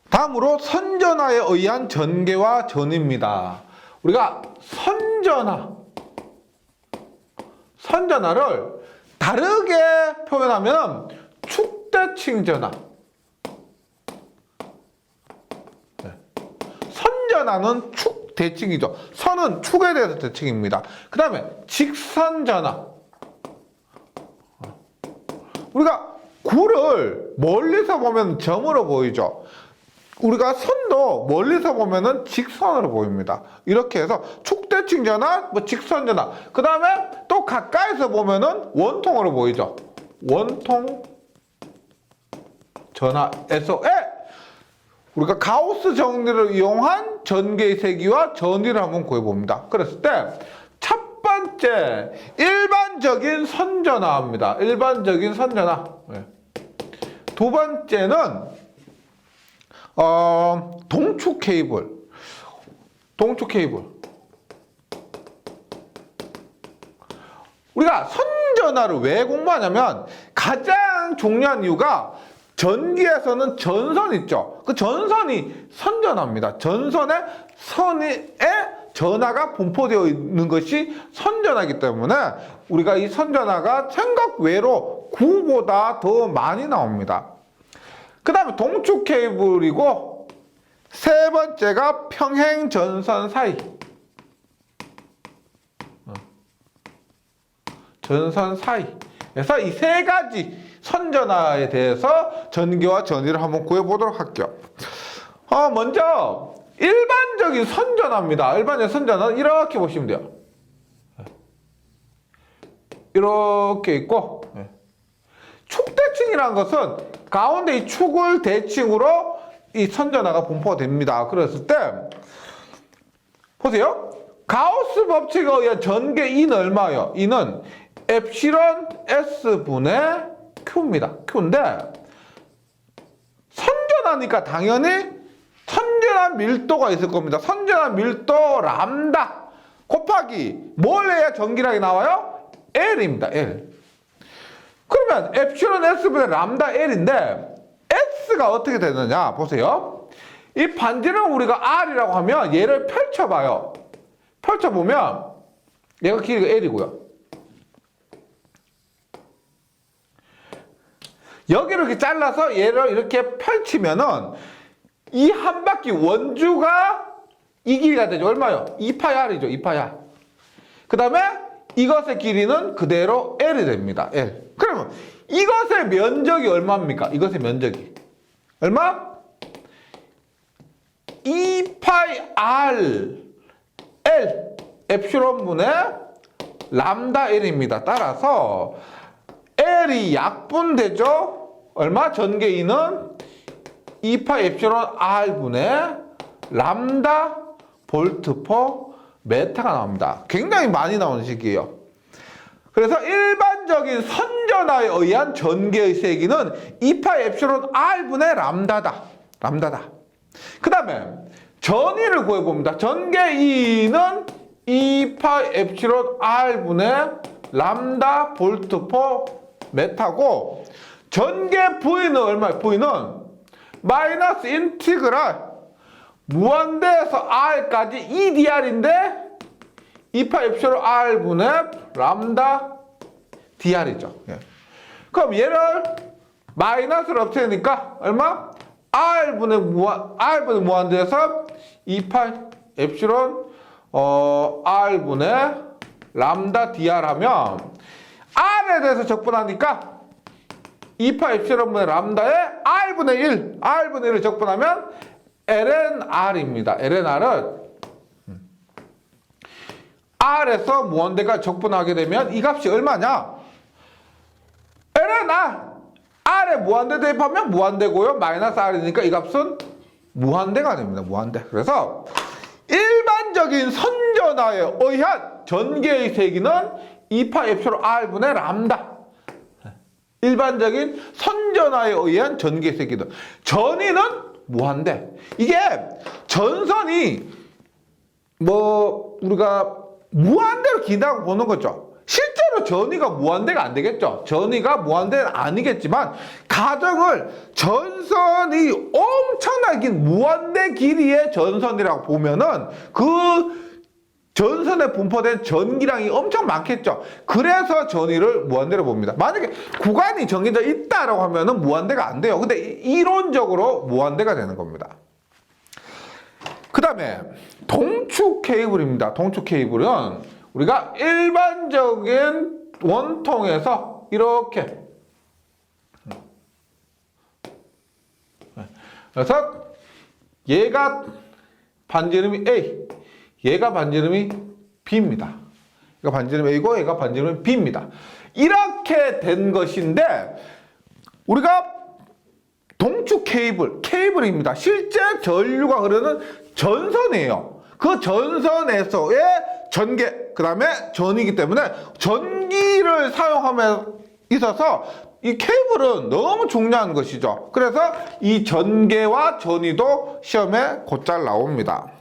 다음으로 선전하에 의한 전개와 전입니다. 우리가 선전하를 다르게 표현하면 축대칭 전하. 선전하는 축 대칭이죠. 선은 축에 대해서 대칭입니다. 그 다음에 직선전하. 우리가 구를 멀리서 보면 점으로 보이죠. 우리가 선도 멀리서 보면은 직선으로 보입니다. 이렇게 해서 축대칭 전하, 직선 전하. 그 다음에 또 가까이서 보면은 원통으로 보이죠. 원통 전하에서의 우리가 가우스 정리를 이용한 전개의 세기와 전위를 한번 구해봅니다. 그랬을 때 첫 번째 일반적인 선전하입니다. 일반적인 선전하. 두 번째는 동축 케이블. 우리가 선전하를 왜 공부하냐면 가장 중요한 이유가 전기에서는 전선 있죠. 그 전선이 선전하입니다. 전선에 전하가 분포되어 있는 것이 선전하기 때문에 우리가 이 선전하가 생각 외로 구보다 더 많이 나옵니다. 그 다음에 동축 케이블이고 세 번째가 평행 전선 사이. 전선 사이에서 이 세 가지 선전하에 대해서 전개와 전위를 한번 구해보도록 할게요. 먼저 일반적인 선전하입니다. 일반적인 선전하는 이렇게 보시면 돼요. 이렇게 있고 축대칭이라는 것은 가운데 이 축을 대칭으로 이 선전하가 분포가 됩니다. 그랬을 때 보세요. 가우스 법칙에 의한 전개 E는 얼마예요? E는 엡실론 S분의 Q입니다. Q인데 선전하니까 당연히 선전한 밀도가 있을 겁니다. 선전한 밀도 람다 곱하기 뭘 해야 전기량이 나와요? L입니다. L. 그러면 엡실론 S분의 람다 L인데 S가 어떻게 되느냐 보세요. 이 반지를 우리가 R이라고 하면 얘를 펼쳐봐요. 펼쳐보면 얘가 길이가 L이고요. 여기를 이렇게 잘라서 얘를 이렇게 펼치면은 이 한 바퀴 원주가 이 길이가 되죠. 얼마요? 2파이 R이죠. 2파이 R. 그 다음에 이것의 길이는 그대로 L이 됩니다. L. 그러면 이것의 면적이 얼마입니까? 이것의 면적이. 얼마? 2파이 R L 엡실론분의 람다 L입니다. 따라서 L이 약분되죠? 얼마? 전개인은 2파이 엡실론 R분의 람다 볼트 퍼 메타가 나옵니다. 굉장히 많이 나오는 식이에요. 그래서 일반적인 선전하에 의한 전개의 세기는 2파이 엡실론 R분의 람다다. 그 다음에 전위를 구해봅니다. 전개인은 2파이 엡실론 R분의 람다 볼트 퍼 메타고 전개 V는 얼마예요? V는 마이너스 인티그랄 무한대에서 R까지 EDR인데 2파이 엡실론 R분의 람다 DR이죠. 그럼 얘를 마이너스를 없애니까 얼마? R분의 무한대에서 2파이 엡실론 R분의 람다 DR 하면 R에 대해서 적분하니까 2파 엡실론분의 람다에 R분의 1을 적분하면 lnR입니다. lnR은 R에서 무한대가 적분하게 되면 이 값이 얼마냐? lnR R에 무한대 대입하면 무한대고요. 마이너스 R이니까 이 값은 무한대가 됩니다. 무한대. 그래서 일반적인 선전하에 의한 전개의 세기는 2파 엡실론 R분의 람다. 일반적인 선전하에 의한 전개 세기는 전위는 무한대. 이게 전선이 우리가 무한대로 긴다고 보는 거죠. 실제로 전위가 무한대가 안 되겠죠. 전위가 무한대는 아니겠지만 가정을 전선이 엄청나게 긴 무한대 길이의 전선이라고 보면은 그 전선에 분포된 전기량이 엄청 많겠죠. 그래서 전위를 무한대로 봅니다. 만약에 구간이 정해져 있다라고 하면은 무한대가 안 돼요. 근데 이론적으로 무한대가 되는 겁니다. 그 다음에 동축 케이블입니다. 동축 케이블은 우리가 일반적인 원통에서 이렇게, 그래서 얘가 반지름이 A, 얘가 반지름이 B입니다. 얘가 반지름이 A고 얘가 반지름이 B입니다. 이렇게 된 것인데 우리가 동축 케이블입니다. 실제 전류가 흐르는 전선이에요. 그 전선에서의 전개, 그 다음에 전이기 때문에 전기를 사용함에 있어서 이 케이블은 너무 중요한 것이죠. 그래서 이 전개와 전이도 시험에 곧잘 나옵니다.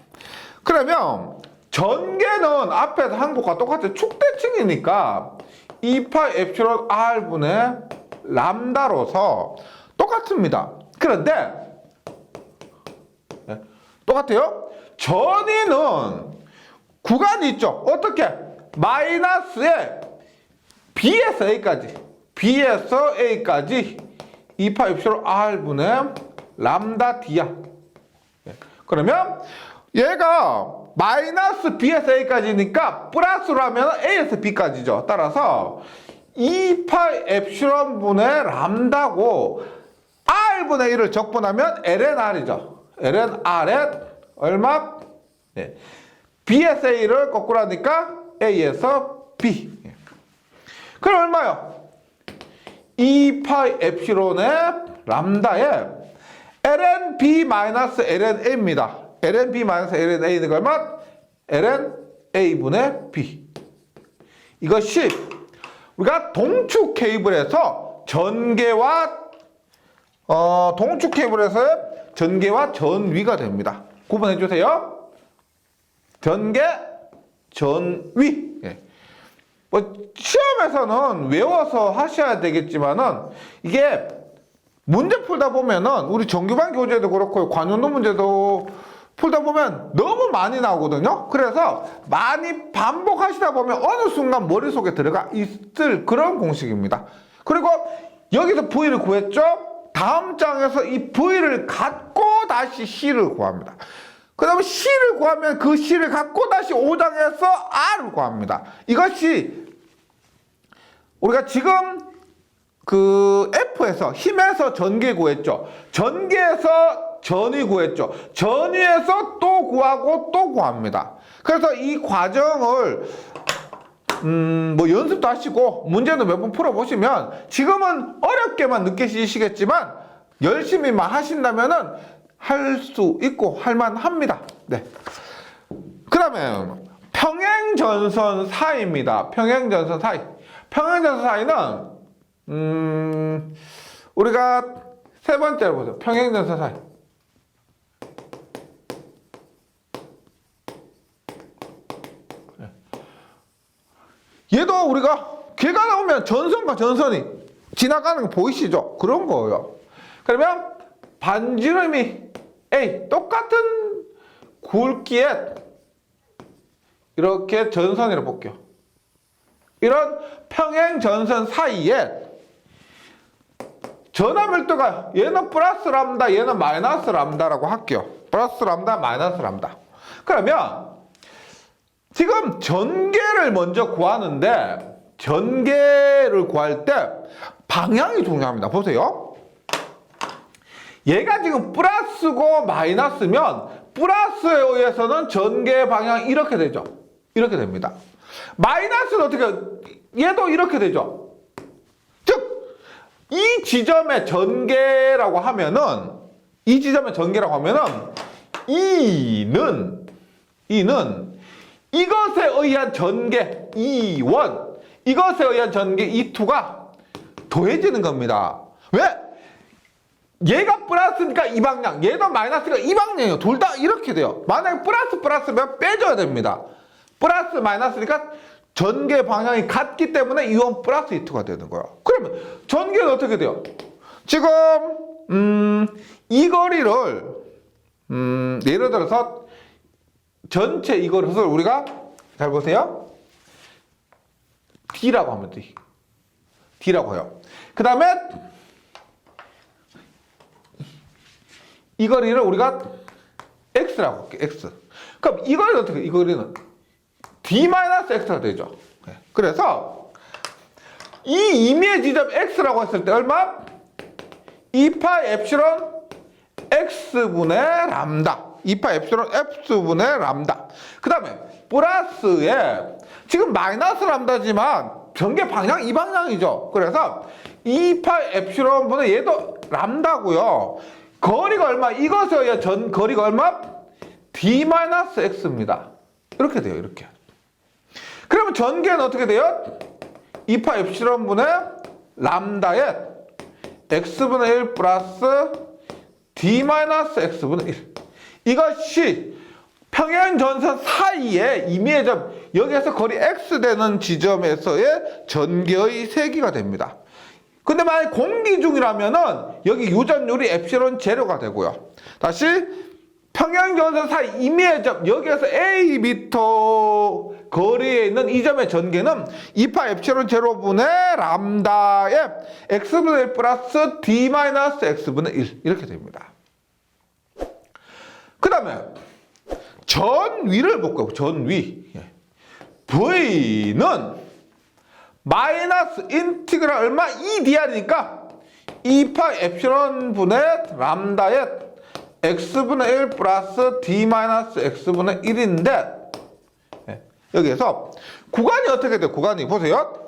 그러면 전개는 앞에서 한 것과 똑같은 축대칭이니까 2파이 엡실론 R분의 람다로서 똑같습니다. 그런데 똑같아요. 전위는 구간이 있죠. 어떻게? 마이너스에 B에서 A까지 2파 엡실론 R분의 람다 D야. 그러면 얘가 마이너스 B에서 A까지니까 플러스로 하면 A에서 B까지죠. 따라서 2파 엡실론 분의 람다고 R분의 1을 적분하면 ln R이죠. ln R에 얼마? 네. B에서 A를 거꾸로 하니까 A에서 B. 그럼 얼마요? 2파이 엡실론의 람다에 ln B 마이너스 ln A입니다. ln B 마이너스 ln A는 얼마? ln A분의 B. 이것이 우리가 동축 케이블에서 동축 케이블에서의 전개와 전위가 됩니다. 구분해 주세요. 전개, 전위. 예. 뭐 시험에서는 외워서 하셔야 되겠지만은 이게 문제 풀다 보면은 우리 정규반 교재도 그렇고 관용도 문제도 풀다 보면 너무 많이 나오거든요. 그래서 많이 반복하시다 보면 어느 순간 머릿속에 들어가 있을 그런 공식입니다. 그리고 여기서 V를 구했죠. 다음 장에서 이 V를 갖고 다시 C를 구합니다. 그 다음에 C를 구하면 그 C를 갖고 다시 5장에서 R을 구합니다. 이것이 우리가 지금 그 F에서 힘에서 전개 구했죠. 전개에서 전위 구했죠. 전위에서 또 구하고 또 구합니다. 그래서 이 과정을 뭐 연습도 하시고 문제도 몇 번 풀어보시면 지금은 어렵게만 느끼시겠지만 열심히만 하신다면은 할 수 있고 할만합니다. 네. 그 다음에 평행전선 사이입니다. 평행전선 사이. 평행전선 사이는 우리가 세 번째로 보죠. 평행전선 사이. 얘도 우리가 걔가 나오면 전선과 전선이 지나가는 거 보이시죠? 그런 거예요. 그러면 반지름이 A 똑같은 굵기에 이렇게 전선이라고 볼게요. 이런 평행 전선 사이에 전압 밀도가 얘는 플러스 람다 얘는 마이너스 람다라고 할게요. 플러스 람다 마이너스 람다. 그러면 지금 전개를 먼저 구하는데 전개를 구할 때 방향이 중요합니다. 보세요. 얘가 지금 플러스고 마이너스면 플러스에 의해서는 전개 방향이 이렇게 되죠. 이렇게 됩니다. 마이너스는 어떻게 얘도 이렇게 되죠. 즉 이 지점의 전개라고 하면은 E는 이것에 의한 전개 E1 이것에 의한 전개 E2가 더해지는 겁니다. 왜? 얘가 플러스니까 이 방향, 얘도 마이너스니까 이 방향이에요. 둘 다 이렇게 돼요. 만약에 플러스면 빼줘야 됩니다. 플러스 마이너스니까 전개 방향이 같기 때문에 E1 플러스 E2가 되는 거예요. 그러면 전개는 어떻게 돼요? 지금 이 거리를 예를 들어서 전체 이 거리를 우리가 잘 보세요. D라고 하면 돼. D라고 해요. 그 다음에 이 거리를 우리가 X라고 할게. X. 그럼 이 거리는 어떻게? 이 거리는 D-X가 되죠. 그래서 이 임의의 지점 X라고 했을 때 얼마? 2파 엡실론 X분의 람다. 2파 엡실론 X분의 람다. 그 다음에 플러스에 지금 마이너스 람다지만 전개 방향 이 방향이죠. 그래서 2파 엡실론분의 얘도 람다고요. 거리가 얼마? 이것의 전 거리가 얼마? D-X입니다. 이렇게 돼요. 이렇게. 그러면 전개는 어떻게 돼요? 2파 엡실론분의 람다의 x분의 1 플러스 d-x분의 1. 이것이 평행전선 사이에 임의의 점, 여기에서 거리 x 되는 지점에서의 전개의 세기가 됩니다. 근데 만약 공기 중이라면은 여기 유전율이 엡실론 제로가 되고요. 다시 평행전선 사이 임의의 점, 여기에서 a미터 거리에 있는 이 점의 전개는 2파 엡실론 제로분의 람다의 x분의 1 플러스 d-x분의 1 이렇게 됩니다. 그 다음에 전위를 볼까요? 전위. v는 마이너스 인티그랄 얼마? 2dr이니까 2파 엡실론 분의 람다의 x분의 1 플러스 d-x분의 1인데 여기에서 구간이 어떻게 돼요? 구간이 보세요.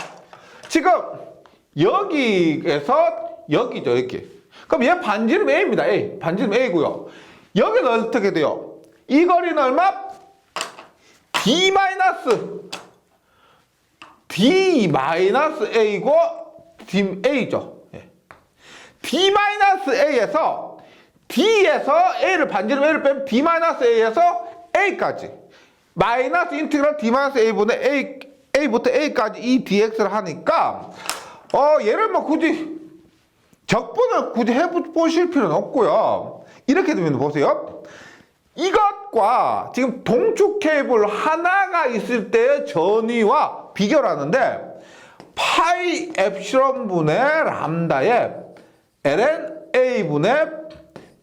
지금 여기에서 여기죠. 여기. 그럼 얘 반지름 A입니다. A. 반지름 A고요. 여기는 어떻게 돼요? 이 거리는 얼마? D-A고 A죠. D-A에서 D에서 A를 반지름 A를 빼면 D-A에서 A까지 마이너스 인티그랄 D-A분의 A부터 A까지 이 dx를 하니까 얘를 뭐 굳이 적분을 굳이 해보실 필요는 없고요. 이렇게 되면 보세요. 이것과 지금 동축 케이블 하나가 있을 때의 전위와 비교를 하는데 파이 엡실론 분의 람다의 ln a분의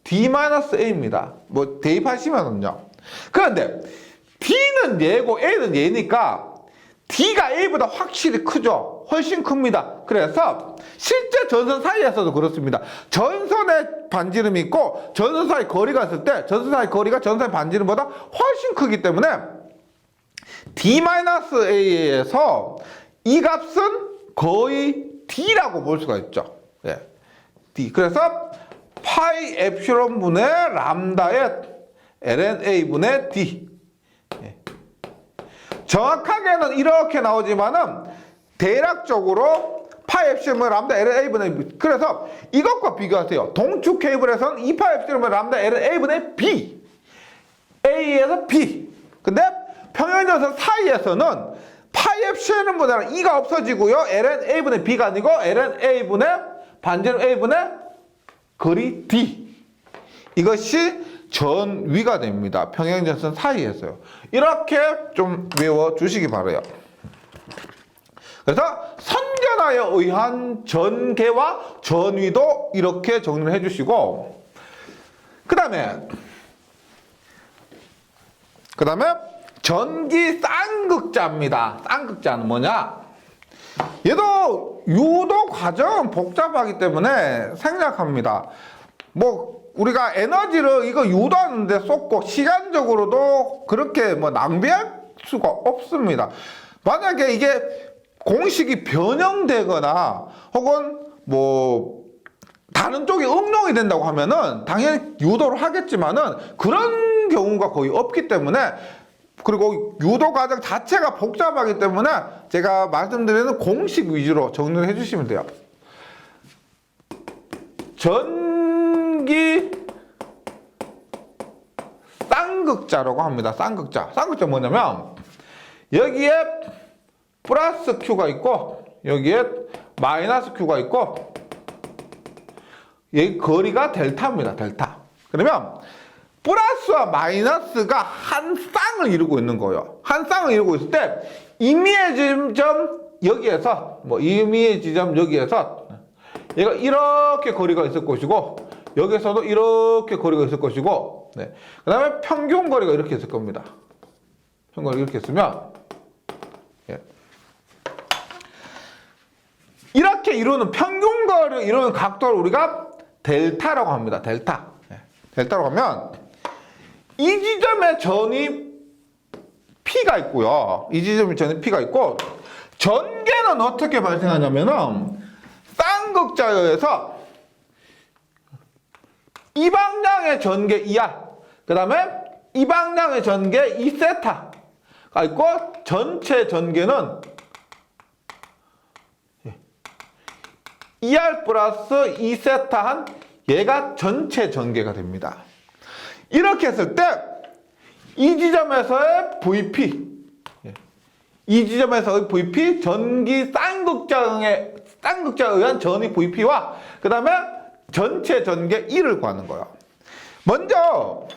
d-a입니다. 뭐 대입하시면은요. 그런데 d는 얘고 a는 얘니까 d가 a보다 확실히 크죠. 훨씬 큽니다. 그래서 실제 전선 사이에서도 그렇습니다. 전선에 반지름이 있고 전선 사이 거리가 있을 때 전선 사이 거리가 전선 반지름보다 훨씬 크기 때문에 d-a에서 이 값은 거의 d라고 볼 수가 있죠. d. 그래서 파이 엡실론 분의 람다의 ln a분의 d. 정확하게는 이렇게 나오지만은 대략적으로 파이 엡실론 람다 ln a분의 b. 그래서 이것과 비교하세요. 동축 케이블에서는 2파이 엡실론 람다 ln a분의 b. a에서 b. 근데 평행전선 사이에서는 파이 엡실론 분의 2가 없어지고요. ln a분의 b가 아니고 ln a분의 반지름 a분의 거리 d. 이것이 전위가 됩니다. 평행전선 사이에서요. 이렇게 좀 외워주시기 바라요. 그래서 선전하에 의한 전개와 전위도 이렇게 정리를 해주시고 그 다음에 전기 쌍극자입니다. 쌍극자는 뭐냐? 얘도 유도 과정은 복잡하기 때문에 생략합니다. 뭐 우리가 에너지를 이거 유도하는데 쏟고 시간적으로도 그렇게 뭐 낭비할 수가 없습니다. 만약에 이게 공식이 변형되거나 혹은 뭐 다른 쪽에 응용이 된다고 하면은 당연히 유도를 하겠지만은 그런 경우가 거의 없기 때문에 그리고 유도 과정 자체가 복잡하기 때문에 제가 말씀드리는 공식 위주로 정리를 해주시면 돼요. 전기 쌍극자라고 합니다. 쌍극자. 쌍극자 뭐냐면 여기에 플러스 Q가 있고 여기에 마이너스 Q가 있고 여기 거리가 델타입니다. 델타. 그러면 플러스와 마이너스가 한 쌍을 이루고 있는 거예요. 한 쌍을 이루고 있을 때 임의의 지점 여기에서 임의의 지점 여기에서 얘가 이렇게 거리가 있을 것이고 여기서도 이렇게 거리가 있을 것이고 그 다음에 평균 거리가 이렇게 있을 겁니다. 평균 거리가 이렇게 있으면 이렇게 이루는 평균 거리를 이루는 각도를 우리가 델타라고 합니다. 델타. 델타라고 하면 이 지점의 전이 P가 있고요. 이 지점의 전이 P가 있고 전개는 어떻게 발생하냐면은 쌍극자에서 이 방향의 전개 2R 그 다음에 이 방향의 전개 2세타가 있고 전체 전개는 2R 플러스 2세타 한 얘가 전체 전개가 됩니다. 이렇게 했을 때 이 지점에서의 VP 이 지점에서의 VP 전기 쌍극자에 의한 전위 VP와 그 다음에 전체 전개 1을 구하는 거예요. 먼저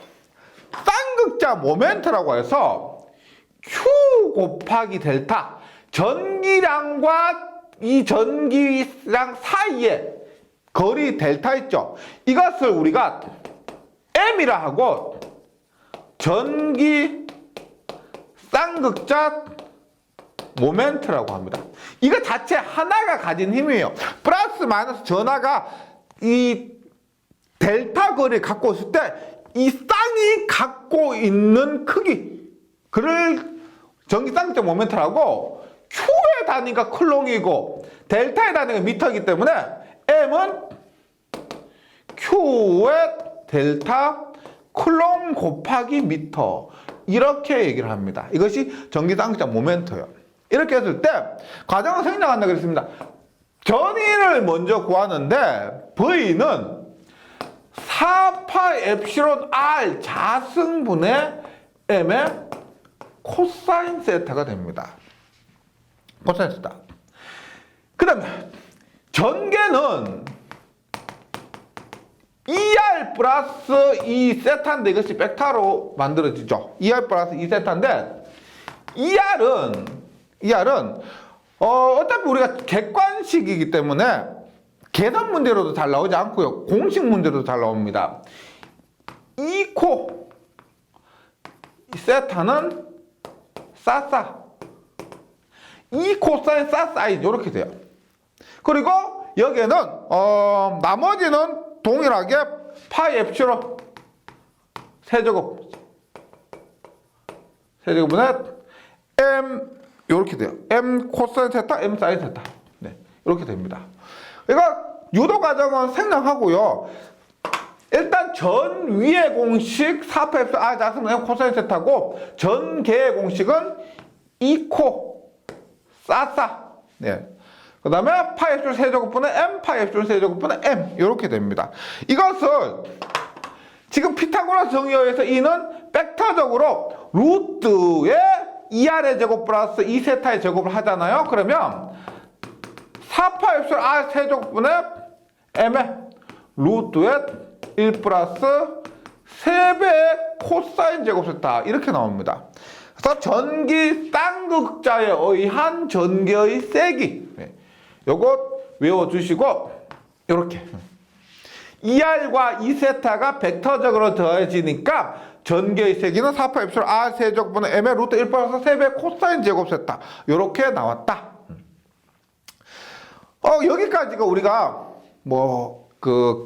쌍극자 모멘트라고 해서 Q 곱하기 델타 전기량과 이 전기량 사이에 거리 델타 있죠. 이것을 우리가 M이라 하고 전기 쌍극자 모멘트라고 합니다. 이거 자체 하나가 가진 힘이에요. 플러스 마이너스 전하가 이 델타 거리를 갖고 있을 때 이 쌍이 갖고 있는 크기 그를 전기 쌍극자 모멘트라고 Q의 단위가 쿨롱이고 델타의 단위가 미터이기 때문에 M은 Q의 델타 쿨롱 곱하기 미터 이렇게 얘기를 합니다. 이것이 전기 쌍극자 모멘트예요. 이렇게 했을 때 과정을 생략한다 그랬습니다. 전위를 먼저 구하는데 V는 4파 엡실론 R 자승분의 M의 코사인 세타가 됩니다. 코사인 세타. 그 다음에 전개는 2R 플러스 2세타인데 이것이 벡터로 만들어지죠. 2R 플러스 2세타인데 2R은 어차피 우리가 객관식이기 때문에 계산 문제로도 잘 나오지 않고요. 공식 문제로도 잘 나옵니다. 2코 세타는 싸싸 2코사인 싸싸이 이렇게 돼요. 그리고 여기에는 나머지는 동일하게 파이 엡실론 세제곱분의 M 이렇게 돼요. M 코사인 세타, M 사인 세타. 이렇게 됩니다. 그러니까 유도 과정은 생략하고요. 일단 전 위의 공식 4파 엡실론 R 자승분 M 코사인 세타고 전개의 공식은 2코 싸싸. 그 다음에 파이 엡실론 세제곱분의 M, 파이 엡실론 세제곱분의 M 이렇게 됩니다. 이것을 지금 피타고라스 정의에 의해서 이는 벡터적으로 루트의 2R의 제곱 플러스 2세타의 제곱을 하잖아요. 그러면 4파 엡실론 R 세제곱분의 M의 루트의 1 플러스 3배의 코사인 제곱 세타 이렇게 나옵니다. 그래서 전기 쌍극자에 의한 전개의 세기 요거 외워주시고 이렇게 2R과 2세타가 벡터적으로 더해지니까 전개의 세기는 4파 엡실론 R 세제곱분의 M의 루트 1 플러스 3배 코사인 제곱 세타 이렇게 나왔다. 여기까지가 우리가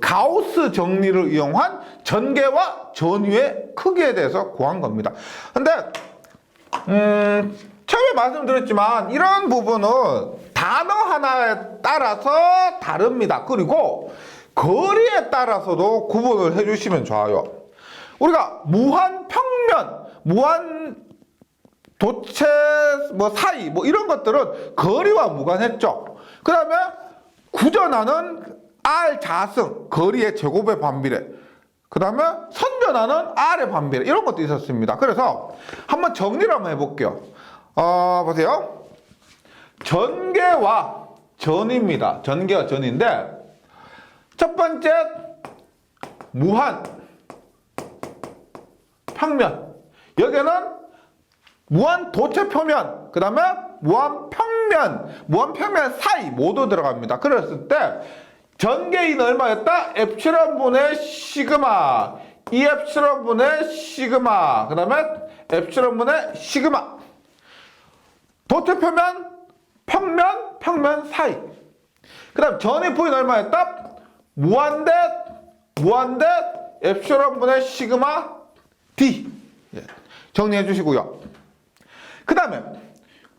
가우스 정리를 이용한 전개와 전위의 크기에 대해서 구한 겁니다. 근데 처음에 말씀드렸지만 이런 부분은 단어 하나에 따라서 다릅니다. 그리고 거리에 따라서도 구분을 해주시면 좋아요. 우리가 무한 평면, 무한 도체 사이 이런 것들은 거리와 무관했죠. 그 다음에 구전하는 R 자승, 거리의 제곱의 반비례. 그 다음에 선전하는 R의 반비례. 이런 것도 있었습니다. 그래서 한번 정리를 한번 해볼게요. 보세요. 전개와 전입니다. 전개와 전인데 첫 번째 무한 평면. 여기는 무한 도체 표면, 그 다음에 무한 평면 사이 모두 들어갑니다. 그랬을 때 전개인은 얼마였다? 엡실론 분의 시그마, 이 엡실론 분의 시그마, 그 다음에 엡실론 분의 시그마. 도체 표면, 평면 사이. 그 다음 전의 부위는 얼마였다? 무한대 엡실론 분의 시그마 D. 정리해 주시고요. 그 다음에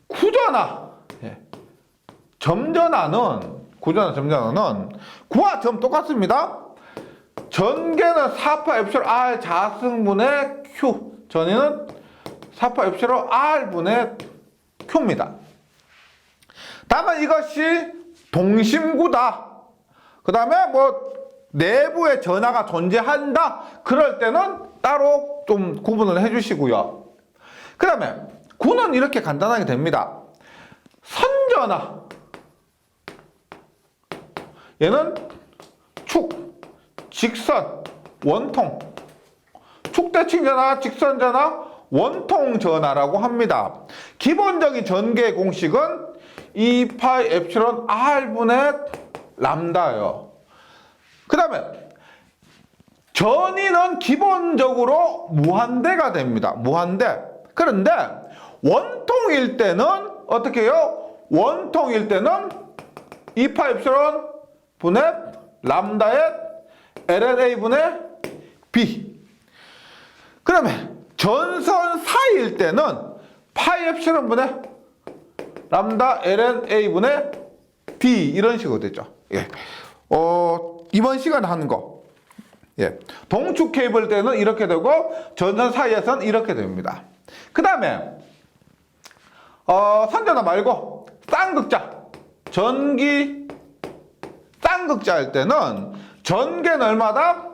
구전화, 점전화는 구와 점 똑같습니다. 전개는 4파 엡실론 R 자승분의 Q, 전위는 4파 엡실론 R분의 Q입니다. 다만 이것이 동심구다. 그 다음에 뭐 내부에 전하가 존재한다. 그럴 때는 따로 좀 구분을 해주시고요. 그 다음에 구는 이렇게 간단하게 됩니다. 선전화. 얘는 축, 직선, 원통. 축대칭 전화, 직선 전화, 원통 전화라고 합니다. 기본적인 전개 공식은 2파이 엡실론 R분의 람다예요. 그 다음에 전위는 기본적으로 무한대가 됩니다. 무한대. 그런데 원통일 때는 어떻게 해요? 원통일 때는 2파 엡실론 분의 람다의 LNA 분의 B. 그 다음에 전선 사이일 때는 파이 엡실론 분의 람다 LNA 분의 D 이런 식으로 되죠. 예. 이번 시간에 하는 거. 예. 동축 케이블 때는 이렇게 되고 전선 사이에서는 이렇게 됩니다. 그 다음에 선전화 말고 쌍극자. 전기 쌍극자일 때는 전개는 얼마다?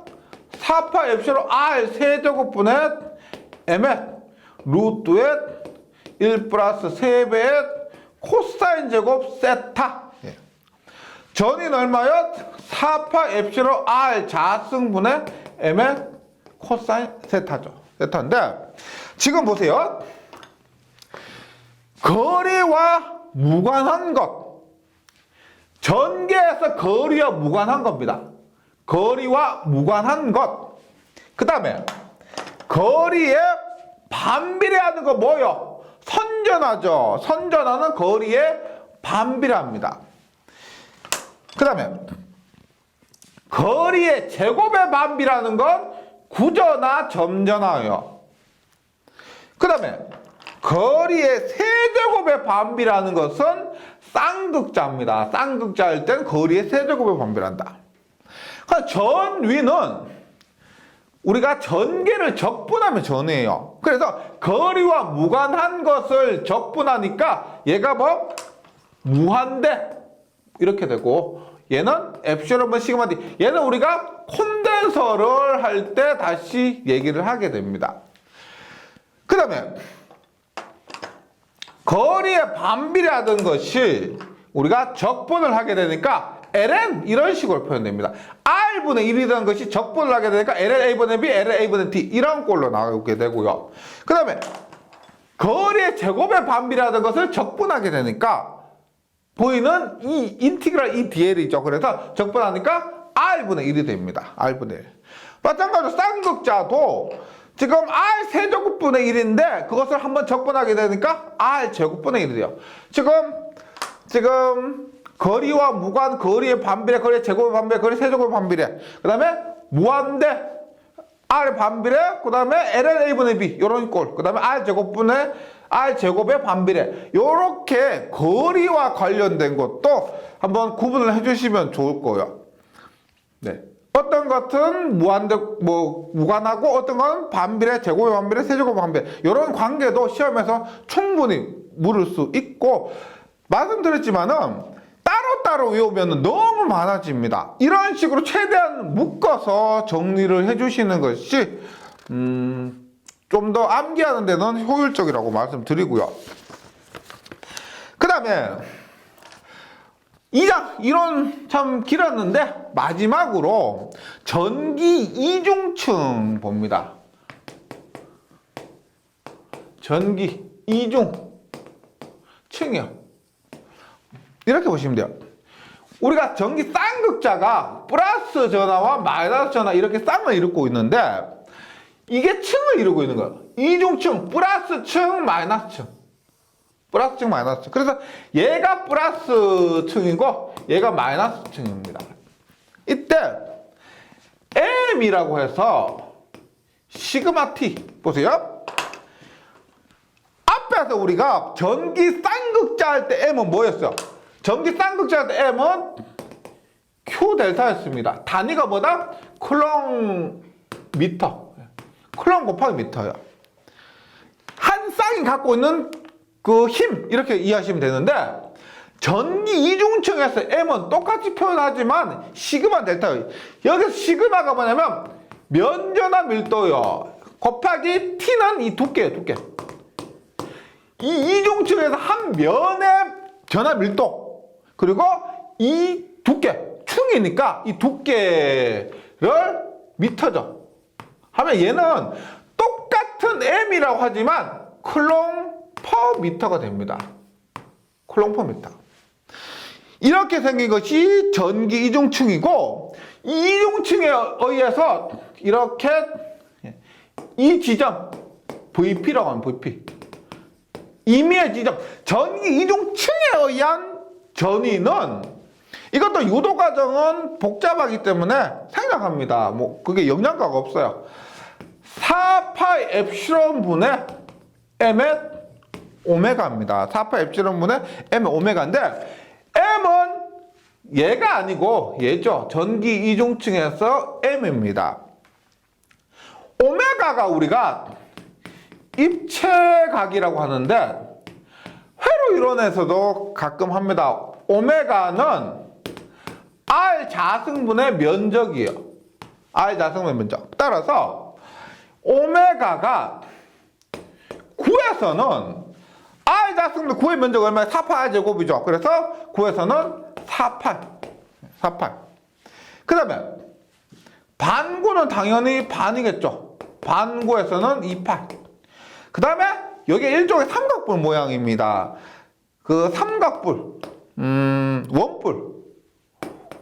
4파 엡실론 R 세제곱분의 M의 루트의 1 플러스 3배의 코사인 제곱 세타. 예. 전위는 얼마요? 4파 엡실론 R 자승분의 M의 코사인 세타죠. 세타인데 지금 보세요. 거리와 무관한 것. 전개에서 거리와 무관한 겁니다. 거리와 무관한 것. 그 다음에 거리에 반비례하는 거 뭐요? 선전화죠. 선전화는 거리에 반비례합니다. 그 다음에 거리의 제곱에 반비례하는 건 구전화, 점전화예요. 그 다음에 거리의 세제곱에 반비례하는 것은 쌍극자입니다. 쌍극자일 땐 거리의 세제곱에 반비례한다. 전위는 우리가 전개를 적분하면 전이에요. 그래서 거리와 무관한 것을 적분하니까 얘가 뭐 무한대 이렇게 되고 얘는 엡실론 시그마 D. 얘는 우리가 콘덴서를 할 때 다시 얘기를 하게 됩니다. 그 다음에 거리에 반비례하던 것이 우리가 적분을 하게 되니까 ln 이런 식으로 표현됩니다. r분의 1이라는 것이 적분을 하게 되니까 lnA분의 B, lnA분의 D 이런 꼴로 나오게 되고요. 그 다음에 거리의 제곱에 반비례하던 것을 적분하게 되니까 보이는 이 인티그랄 이 dl이죠. 그래서 적분하니까 r분의 1이 됩니다. r분의 1. 마찬가지로 쌍극자도 지금 r 세제곱분의 1인데 그것을 한번 적분하게 되니까 r 제곱분의 1이 돼요. 지금 거리와 무관, 거리의 반비례, 거리의 제곱의 반비례, 거리 세제곱의 반비례. 그 다음에 무한대 r 반비례, 그 다음에 lnA분의 B 이런 꼴. 그 다음에 r 제곱의 반비례. 요렇게 거리와 관련된 것도 한번 구분을 해주시면 좋을 거예요. 네. 어떤 것은 무관하고 어떤 건 반비례, 제곱의 반비례, 세제곱의 반비례. 이런 관계도 시험에서 충분히 물을 수 있고 말씀드렸지만은 따로따로 외우면 너무 많아집니다. 이런 식으로 최대한 묶어서 정리를 해주시는 것이 좀 더 암기하는 데는 효율적이라고 말씀드리고요. 그 다음에 2장 이론 참 길었는데 마지막으로 전기 이중층 봅니다. 전기 이중층이요. 이렇게 보시면 돼요. 우리가 전기 쌍극자가 플러스 전하와 마이너스 전하 이렇게 쌍을 이루고 있는데 이게 층을 이루고 있는 거예요. 이중층, 플러스 층, 마이너스 층. 플러스 층, 마이너스 층. 그래서 얘가 플러스 층이고 얘가 마이너스 층입니다. 이때 M이라고 해서 시그마 T 보세요. 앞에서 우리가 전기 쌍극자 할 때 M은 뭐였어요? 전기 쌍극자 할 때 M은 Q 델타였습니다. 단위가 뭐다? 쿨롱 미터. 쿨롱 곱하기 미터예요. 한 쌍이 갖고 있는 그 힘 이렇게 이해하시면 되는데 전기 이중층에서 M은 똑같이 표현하지만 시그마 델타예요. 여기서 시그마가 뭐냐면 면전화 밀도요. 곱하기 T는 이 두께예요. 두께. 이 이중층에서 한 면의 전화 밀도 그리고 이 두께 충이니까 이 두께를 미터죠. 하면 얘는 똑같은 M이라고 하지만 쿨롱 퍼 미터가 됩니다. 쿨롱 퍼 미터. 이렇게 생긴 것이 전기 이중층이고 이 이중층에 의해서 이렇게 이 지점 VP라고 하면 VP 임의의 지점 전기 이중층에 의한 전위는 이것도 유도 과정은 복잡하기 때문에 생략합니다. 뭐 그게 영향가가 없어요. 4파이 엡실론 분의 M의 오메가입니다. 4파이 엡실론 분의 M의 오메가인데 M은 얘가 아니고 얘죠. 전기 이중층에서 M입니다. 오메가가 우리가 입체각이라고 하는데 회로 이론에서도 가끔 합니다. 오메가는 R 자승분의 면적이에요. R 자승분의 면적. 따라서 오메가가 9에서는 R 자승분 9의 면적이 얼마예요? 4파이 제곱이죠. 그래서 9에서는 4파이. 그 다음에 반구는 당연히 반이겠죠. 반구에서는 2파이. 그 다음에 여기 일종의 삼각뿔 모양입니다. 그 삼각뿔,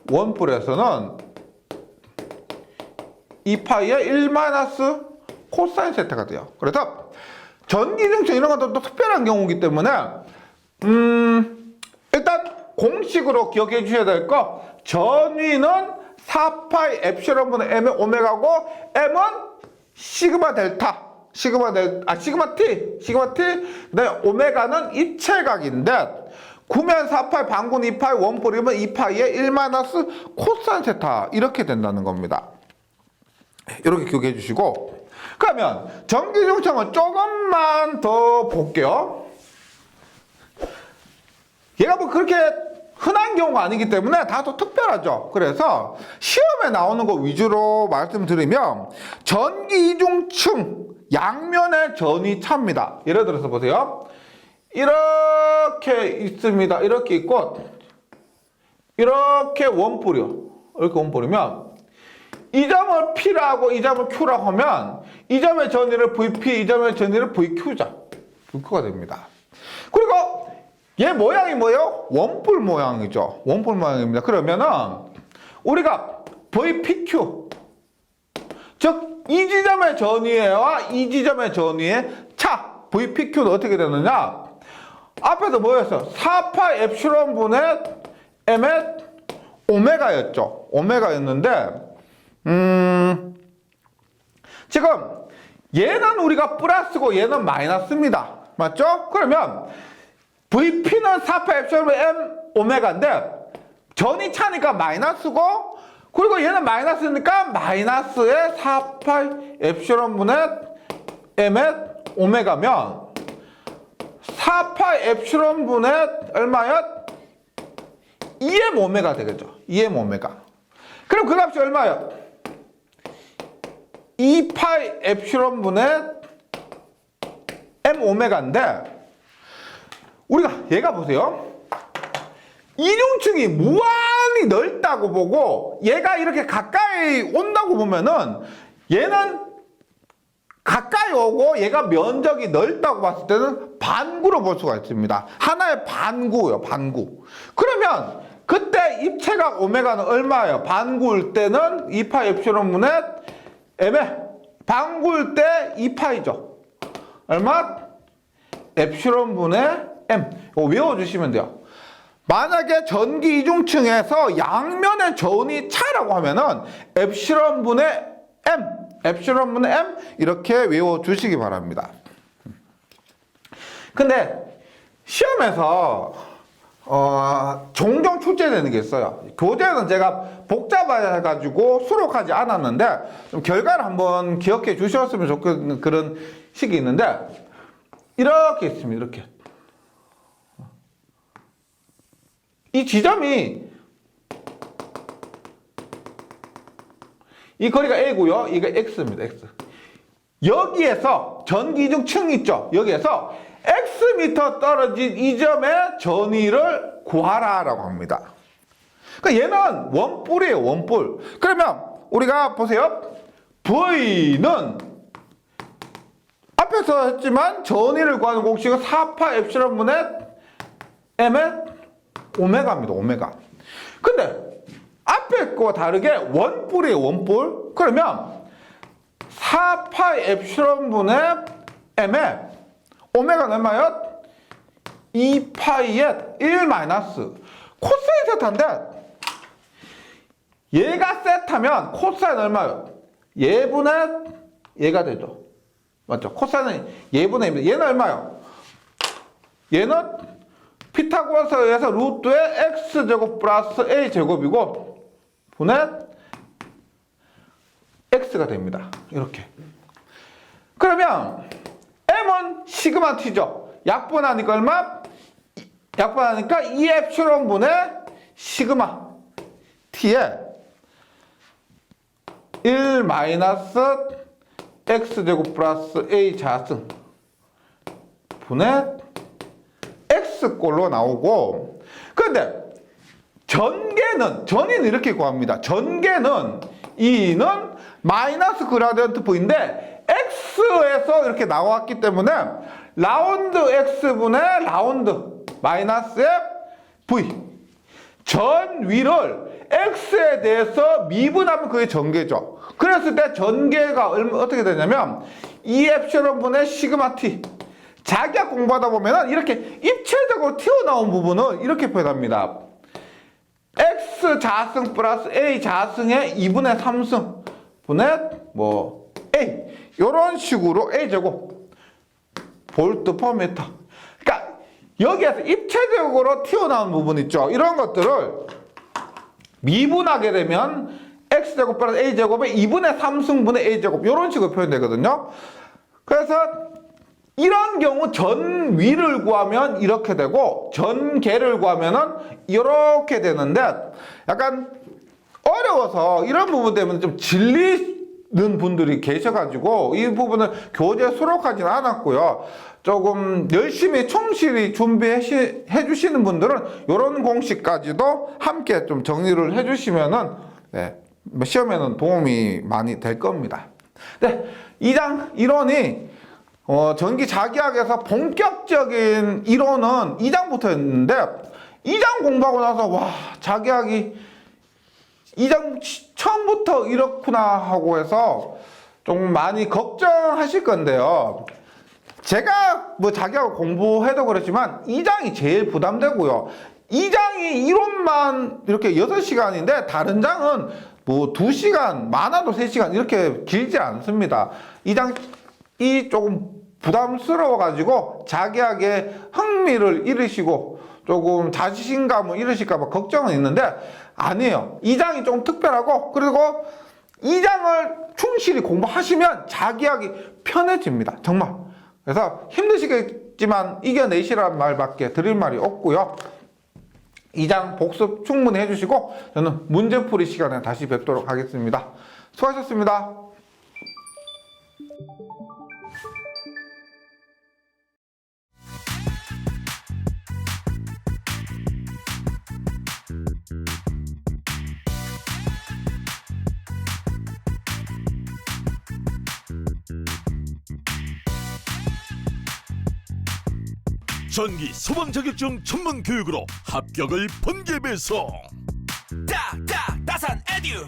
원뿔에서는 2파이에 1 마이너스 코사인 세타가 돼요. 그래서 전기중층 이런 것도 또 특별한 경우이기 때문에 일단 공식으로 기억해 주셔야 될 거 전위는 4파이 엡실론분의 M의 오메가고 M은 시그마 델타 시그마 T 그다음에 오메가는 입체각인데 9면 4파이 반군 2파이 원뿔이면 2파이에 1 마이너스 코사인 세타 이렇게 된다는 겁니다. 이렇게 기억해 주시고 그러면 전기중층은 조금만 더 볼게요. 얘가 뭐 그렇게 흔한 경우가 아니기 때문에 다소 특별하죠. 그래서 시험에 나오는 거 위주로 말씀드리면 전기 이중층 양면의 전위 차입니다. 예를 들어서 보세요. 이렇게 있습니다. 이렇게 있고 이렇게 원뿔이요. 이렇게 원뿔이면 이 점을 P라고 이 점을 Q라고 하면 이 점의 전위를 VP, 이 점의 전위를 VQ자. VQ가 됩니다. 그리고 얘 모양이 뭐예요? 원뿔 모양이죠. 원뿔 모양입니다. 그러면은 우리가 VPQ 즉 이 지점의 전위와 이 지점의 전위의 차 VPQ는 어떻게 되느냐? 앞에서 뭐였어? 4파이 엡실론 분의 M의 오메가였죠. 오메가였는데 지금 얘는 우리가 플러스고 얘는 마이너스입니다. 맞죠? 그러면 VP는 4파이 엡실론 M 오메가인데 전위 차니까 마이너스고 그리고 얘는 마이너스니까 마이너스의 4파이 엡실론분의 M의 오메가면 4파이 엡실론분의 얼마야? 2M 오메가 되겠죠. 2M 오메가. 그럼 그 값이 얼마예요? 2파이 엡실론분의 M 오메가인데 우리가 얘가 보세요. 이중층이 무한히 넓다고 보고 얘가 이렇게 가까이 온다고 보면은 얘는 가까이 오고 얘가 면적이 넓다고 봤을 때는 반구로 볼 수가 있습니다. 하나의 반구요, 반구. 그러면 그때 입체각 오메가는 얼마예요? 반구일 때는 2파이 엡실론분의 m에 반구일 때 2파이죠. 얼마? 엡실론분의 m. 이거 외워주시면 돼요. 만약에 전기 이중층에서 양면의 전이 차라고 하면은 엡실론분의 m 이렇게 외워주시기 바랍니다. 근데 시험에서 종종 출제되는 게 있어요. 교재는 제가 복잡해가지고 수록하지 않았는데 좀 결과를 한번 기억해 주셨으면 좋겠는 그런 식이 있는데 이렇게 있습니다. 이렇게 이 지점이 이 거리가 A고요. 이게 X입니다. X. 여기에서 전기 이중층 있죠. 여기에서 X미터 떨어진 이 점의 전위를 구하라라고 합니다. 그러니까 얘는 원뿔이에요. 원뿔. 그러면 우리가 보세요. V는 앞에서 했지만 전위를 구하는 공식은 4파 엡실론분의 m의 오메가입니다. 오메가. 근데 앞에 거와 다르게 원뿔이에요. 원뿔. 그러면 4파이 엡실론분의 m에 오메가는 얼마요? 2파이에 1 마이너스 코사인 세타인데 얘가 세타면 코사인 얼마요? 얘분의 얘가 되죠. 맞죠? 코사인은 얘분의 얘입니다. 얘는 얼마요? 얘는 피타고라스에 의해서 루트의 x제곱 플러스 a제곱이고 분의 x가 됩니다. 이렇게. 그러면 m은 시그마 t죠. 약분하니까 얼마? 약분하니까 2 엡실론분의 시그마 t에 1 마이너스 x제곱 플러스 a 자승 분의 x꼴로 나오고, 근데 전위는 이렇게 구합니다. 전개는 E는 마이너스 그라디언트 V인데 X에서 이렇게 나왔기 때문에 라운드 X분의 라운드 마이너스의 V 전위를 X에 대해서 미분하면 그게 전개죠. 그랬을 때 전개가 어떻게 되냐면 2 엡실론분의 시그마 T. 자기가 공부하다 보면은 이렇게 입체적으로 튀어나온 부분을 이렇게 표현합니다. X 자승 플러스 A 자승의 2분의 3승 분의 A 이런 식으로 A제곱 볼트 퍼 미터. 그러니까 여기에서 입체적으로 튀어나온 부분 있죠. 이런 것들을 미분하게 되면 X제곱 플러스 A제곱의 2분의 3승분의 A제곱 이런 식으로 표현되거든요. 그래서 이런 경우 전위를 구하면 이렇게 되고 전개를 구하면은 이렇게 되는데 약간 어려워서 이런 부분 때문에 좀 질리는 분들이 계셔가지고 이 부분을 교재에 수록하지는 않았고요. 조금 열심히 충실히 준비해 주시는 분들은 이런 공식까지도 함께 좀 정리를 해 주시면은 시험에는 도움이 많이 될 겁니다. 네, 2장 이론이 전기 자기학에서 본격적인 이론은 2장부터였는데 2장 공부하고 나서 와 자기학이 2장 처음부터 이렇구나 하고 해서 좀 많이 걱정하실 건데요. 제가 뭐 자기학 공부해도 그렇지만 2장이 제일 부담되고요. 2장이 이론만 이렇게 6시간인데 다른 장은 뭐 2시간 많아도 3시간 이렇게 길지 않습니다. 2장이 조금 부담스러워가지고 자기에게 흥미를 잃으시고 조금 자신감을 잃으실까봐 걱정은 있는데 아니에요. 2장이 좀 특별하고 그리고 2장을 충실히 공부하시면 자기하기 편해집니다. 정말. 그래서 힘드시겠지만 이겨내시라는 말밖에 드릴 말이 없고요. 2장 복습 충분히 해주시고 저는 문제풀이 시간에 다시 뵙도록 하겠습니다. 수고하셨습니다. 전기 소방 자격증 전문 교육으로 합격을 번개 배송. 딱딱 따산 에듀